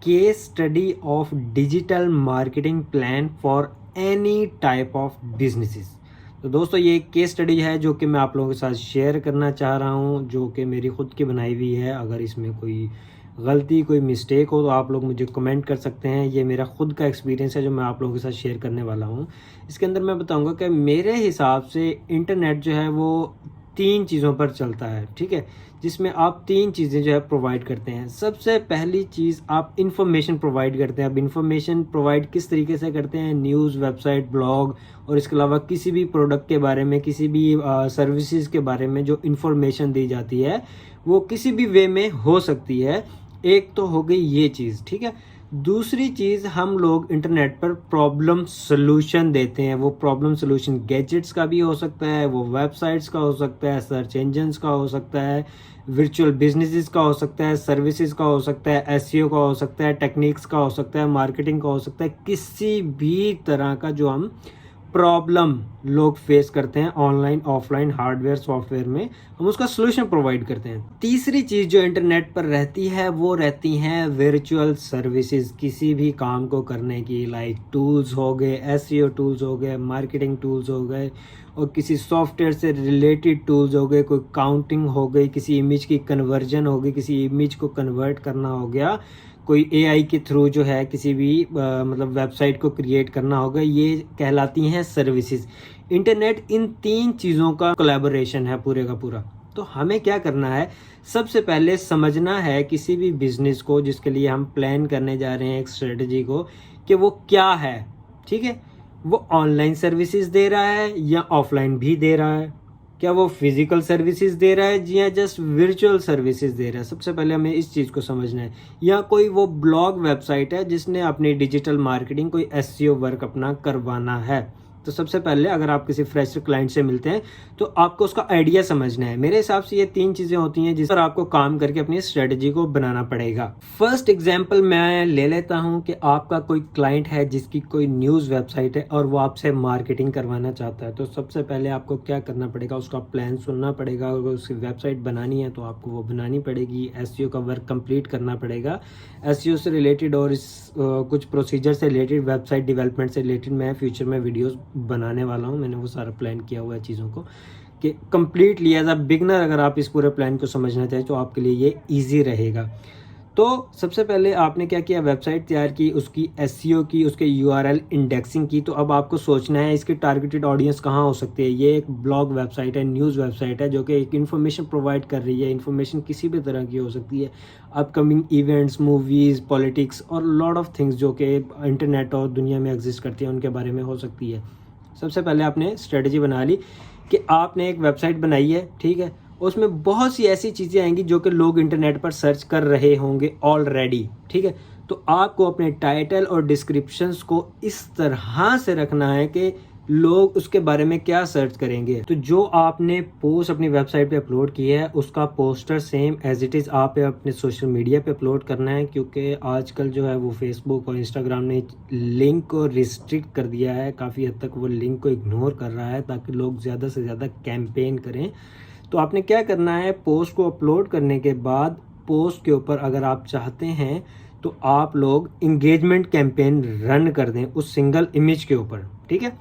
Case study of digital marketing plan for any type of businesses. तो दोस्तों ये एक केस स्टडी है जो कि मैं आप लोगों के साथ शेयर करना चाह रहा हूँ, जो कि मेरी खुद की बनाई हुई है। अगर इसमें कोई गलती कोई मिस्टेक हो तो आप लोग मुझे कमेंट कर सकते हैं। ये मेरा खुद का एक्सपीरियंस है जो मैं आप लोगों के साथ शेयर करने वाला हूँ। इसके अंदर मैं बताऊँगा कि मेरे हिसाब से इंटरनेट जो है वो 3 चीज़ों पर चलता है, ठीक है, जिसमें आप 3 चीज़ें जो है प्रोवाइड करते हैं। सबसे पहली चीज़ आप इन्फॉर्मेशन प्रोवाइड करते हैं। अब इन्फॉर्मेशन प्रोवाइड किस तरीके से करते हैं? न्यूज़, वेबसाइट, ब्लॉग और इसके अलावा किसी भी प्रोडक्ट के बारे में, किसी भी सर्विसेज के बारे में जो इन्फॉर्मेशन दी जाती है वो किसी भी वे में हो सकती है। एक तो हो गई ये चीज़, ठीक है। दूसरी चीज़, हम लोग इंटरनेट पर प्रॉब्लम सॉल्यूशन देते हैं। वो प्रॉब्लम सॉल्यूशन गैजेट्स का भी हो सकता है, वो वेबसाइट्स का हो सकता है, सर्च इंजन्स का हो सकता है, वर्चुअल बिजनेसेस का हो सकता है, सर्विसेज का हो सकता है, एसईओ का हो सकता है, टेक्निक्स का हो सकता है, मार्केटिंग का हो सकता है। किसी भी तरह का जो हम प्रॉब्लम लोग फेस करते हैं ऑनलाइन, ऑफलाइन, हार्डवेयर, सॉफ्टवेयर में, हम उसका सॉल्यूशन प्रोवाइड करते हैं। तीसरी चीज़ जो इंटरनेट पर रहती है वो रहती हैं वर्चुअल सर्विसेज। किसी भी काम को करने की, लाइक टूल्स हो गए, एसईओ टूल्स हो गए, मार्केटिंग टूल्स हो गए और किसी सॉफ्टवेयर से रिलेटेड टूल्स हो गए, कोई काउंटिंग हो गई, किसी इमेज की कन्वर्जन हो गई, किसी इमेज को कन्वर्ट करना हो गया, कोई एआई के थ्रू जो है किसी भी मतलब वेबसाइट को क्रिएट करना होगा, ये कहलाती हैं सर्विसेज। इंटरनेट इन 3 चीज़ों का कोलैबोरेशन है पूरे का पूरा। तो हमें क्या करना है? सबसे पहले समझना है किसी भी बिजनेस को जिसके लिए हम प्लान करने जा रहे हैं एक स्ट्रेटजी को, कि वो क्या है, ठीक है। वो ऑनलाइन सर्विसेज दे रहा है या ऑफलाइन भी दे रहा है? क्या वो फिजिकल सर्विसेज दे रहा है या जस्ट वर्चुअल सर्विसेज दे रहा है? सबसे पहले हमें इस चीज़ को समझना है। या कोई वो ब्लॉग वेबसाइट है जिसने अपनी डिजिटल मार्केटिंग, कोई एसईओ वर्क अपना करवाना है। तो सबसे पहले अगर आप किसी फ्रेशर क्लाइंट से मिलते हैं तो आपको उसका आइडिया समझना है। मेरे हिसाब से ये 3 चीज़ें होती हैं जिस पर आपको काम करके अपनी स्ट्रेटजी को बनाना पड़ेगा। फर्स्ट एग्जांपल मैं ले लेता हूं कि आपका कोई क्लाइंट है जिसकी कोई न्यूज़ वेबसाइट है और वो आपसे मार्केटिंग करवाना चाहता है। तो सबसे पहले आपको क्या करना पड़ेगा? उसका प्लान सुनना पड़ेगा। अगर उसकी वेबसाइट बनानी है तो आपको वो बनानी पड़ेगी। एसईओ का वर्क कंप्लीट करना पड़ेगा। एसईओ से रिलेटेड और इस कुछ प्रोसीजर से रिलेटेड, वेबसाइट डेवलपमेंट से रिलेटेड मैं फ्यूचर में वीडियोस बनाने वाला हूँ। मैंने वो सारा प्लान किया हुआ है चीज़ों को, कि कंप्लीटली एज अ बिगनर अगर आप इस पूरे प्लान को समझना चाहें तो आपके लिए ये ईजी रहेगा। तो सबसे पहले आपने क्या किया? वेबसाइट तैयार की, उसकी एसईओ की, उसके यूआरएल इंडेक्सिंग की। तो अब आपको सोचना है इसकी टारगेटेड ऑडियंस कहाँ हो सकती है। ये एक ब्लॉग वेबसाइट है, न्यूज़ वेबसाइट है जो कि एक इन्फॉर्मेशन प्रोवाइड कर रही है। इन्फॉर्मेशन किसी भी तरह की हो सकती है, अपकमिंग इवेंट्स, मूवीज़, पॉलिटिक्स और लॉट ऑफ थिंग्स जो कि इंटरनेट और दुनिया में एग्जिस्ट करती है उनके बारे में हो सकती है। सबसे पहले आपने स्ट्रेटजी बना ली कि आपने एक वेबसाइट बनाई है, ठीक है। उसमें बहुत सी ऐसी चीज़ें आएंगी जो कि लोग इंटरनेट पर सर्च कर रहे होंगे ऑलरेडी, ठीक है। तो आपको अपने टाइटल और डिस्क्रिप्शंस को इस तरह से रखना है कि लोग उसके बारे में क्या सर्च करेंगे। तो जो आपने पोस्ट अपनी वेबसाइट पे अपलोड की है उसका poster same as it is आप अपने सोशल मीडिया पे अपलोड करना है, क्योंकि आजकल जो है वो फेसबुक और इंस्टाग्राम ने लिंक को रिस्ट्रिक्ट कर दिया है। काफ़ी हद तक वो लिंक को इग्नोर कर रहा है ताकि लोग ज़्यादा से ज़्यादा कैंपेन करें। तो आपने क्या करना है? पोस्ट को अपलोड करने के बाद पोस्ट के ऊपर अगर आप चाहते हैं तो आप लोग इंगेजमेंट कैंपेन रन कर दें उस सिंगल इमेज के ऊपर, ठीक है।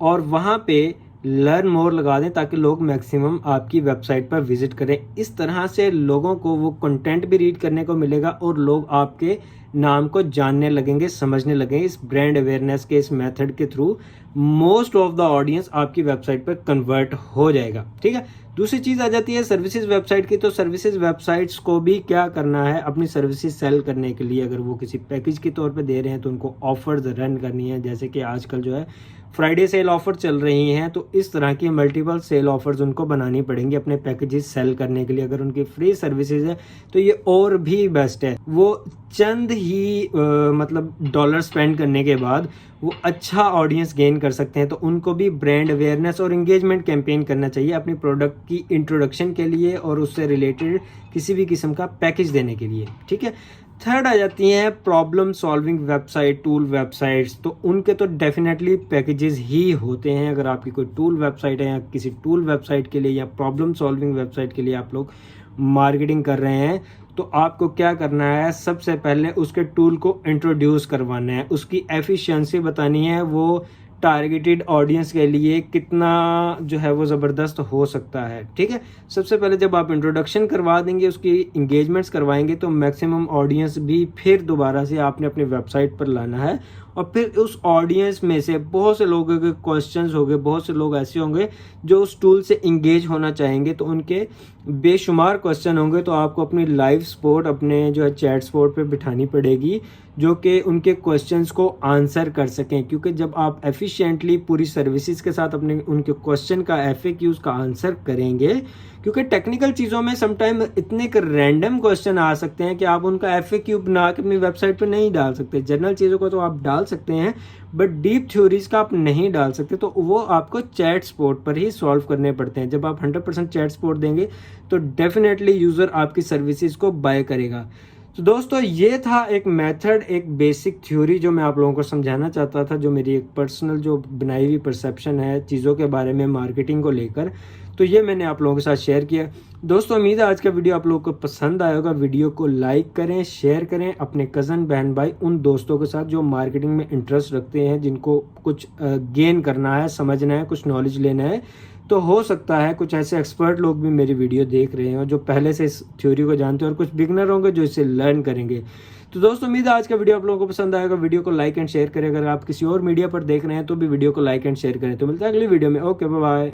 और वहाँ पे लर्न मोर लगा दें ताकि लोग मैक्सिमम आपकी वेबसाइट पर विजिट करें। इस तरह से लोगों को वो कंटेंट भी रीड करने को मिलेगा और लोग आपके नाम को जानने लगेंगे, समझने लगेंगे। इस ब्रांड अवेयरनेस के इस मेथड के through most of the audience आपकी वेबसाइट पर कन्वर्ट हो जाएगा, ठीक है। दूसरी चीज़ आ जाती है सर्विसेज वेबसाइट की। तो सर्विसेज वेबसाइट्स को भी क्या करना है? अपनी सर्विसेज सेल करने के लिए अगर वो किसी पैकेज के तौर पे दे रहे हैं तो उनको ऑफर्स रन करनी है। जैसे कि आजकल जो है फ्राइडे सेल ऑफर चल रही हैं, तो इस तरह की मल्टीपल सेल ऑफर्स उनको बनानी पड़ेंगी अपने पैकेजेस सेल करने के लिए। अगर उनकी फ्री सर्विसेज है तो ये और भी बेस्ट है। वो चंद ही मतलब डॉलर स्पेंड करने के बाद वो अच्छा ऑडियंस गेन कर सकते हैं। तो उनको भी ब्रांड अवेयरनेस और इंगेजमेंट कैंपेन करना चाहिए अपनी प्रोडक्ट की इंट्रोडक्शन के लिए और उससे रिलेटेड किसी भी किस्म का पैकेज देने के लिए, ठीक है। थर्ड आ जाती हैं problem solving website, tool websites. तो उनके तो डेफिनेटली पैकेजेस ही होते हैं। अगर आपकी कोई टूल वेबसाइट है या किसी टूल वेबसाइट के लिए या प्रॉब्लम सॉल्विंग वेबसाइट के लिए आप लोग मार्केटिंग कर रहे हैं तो आपको क्या करना है, सबसे पहले उसके टूल को इंट्रोड्यूस करवाना है, उसकी एफिशिएंसी बतानी है, वो टारगेटेड ऑडियंस के लिए कितना जो है वो ज़बरदस्त हो सकता है। ठीक है, सबसे पहले जब आप इंट्रोडक्शन करवा देंगे, उसकी इंगेजमेंट्स करवाएंगे, तो मैक्सिमम ऑडियंस भी फिर दोबारा से आपने अपनी वेबसाइट पर लाना है। और फिर उस ऑडियंस में से बहुत से लोगों के क्वेश्चंस होंगे, बहुत से लोग ऐसे होंगे जो उस टूल से इंगेज होना चाहेंगे, तो उनके बेशुमार क्वेश्चन होंगे, तो आपको अपनी लाइव सपोर्ट, अपने जो है चैट सपोर्ट पे बिठानी पड़ेगी, जो कि उनके क्वेश्चंस को आंसर कर सकें। क्योंकि जब आप एफिशिएंटली पूरी सर्विसेज के साथ अपने उनके क्वेश्चन का FAQs का आंसर करेंगे, क्योंकि टेक्निकल चीज़ों में समटाइम इतने रैंडम क्वेश्चन आ सकते हैं कि आप उनका FAQ बना के अपनी वेबसाइट पर नहीं डाल सकते। जनरल चीज़ों को तो आप डाल सकते हैं, बट डीप थ्योरीज का आप नहीं डाल सकते, तो वो आपको चैट सपोर्ट पर ही सॉल्व करने पड़ते हैं। जब आप 100% चैट सपोर्ट देंगे तो डेफिनेटली यूज़र आपकी सर्विसेज को बाय करेगा। तो दोस्तों ये था एक मेथड, एक बेसिक थ्योरी जो मैं आप लोगों को समझाना चाहता था, जो मेरी एक पर्सनल जो बनाई हुई परसेप्शन है चीज़ों के बारे में मार्केटिंग को लेकर, तो ये मैंने आप लोगों के साथ शेयर किया। दोस्तों उम्मीद है आज का वीडियो आप लोगों को पसंद आया होगा। वीडियो को लाइक करें, शेयर करें अपने कज़न, बहन, भाई, उन दोस्तों के साथ जो मार्केटिंग में इंटरेस्ट रखते हैं, जिनको कुछ गेन करना है, समझना है, कुछ नॉलेज लेना है। तो हो सकता है कुछ ऐसे एक्सपर्ट लोग भी मेरी वीडियो देख रहे हैं और जो पहले से इस थ्योरी को जानते हैं, और कुछ बिगनर होंगे जो इसे लर्न करेंगे। तो दोस्तों उम्मीद है आज का वीडियो आप लोगों को पसंद आएगा। वीडियो को लाइक एंड शेयर करें। अगर आप किसी और मीडिया पर देख रहे हैं तो भी वीडियो को लाइक एंड शेयर करें। तो मिलता है अगली वीडियो में। Okay, bye bye.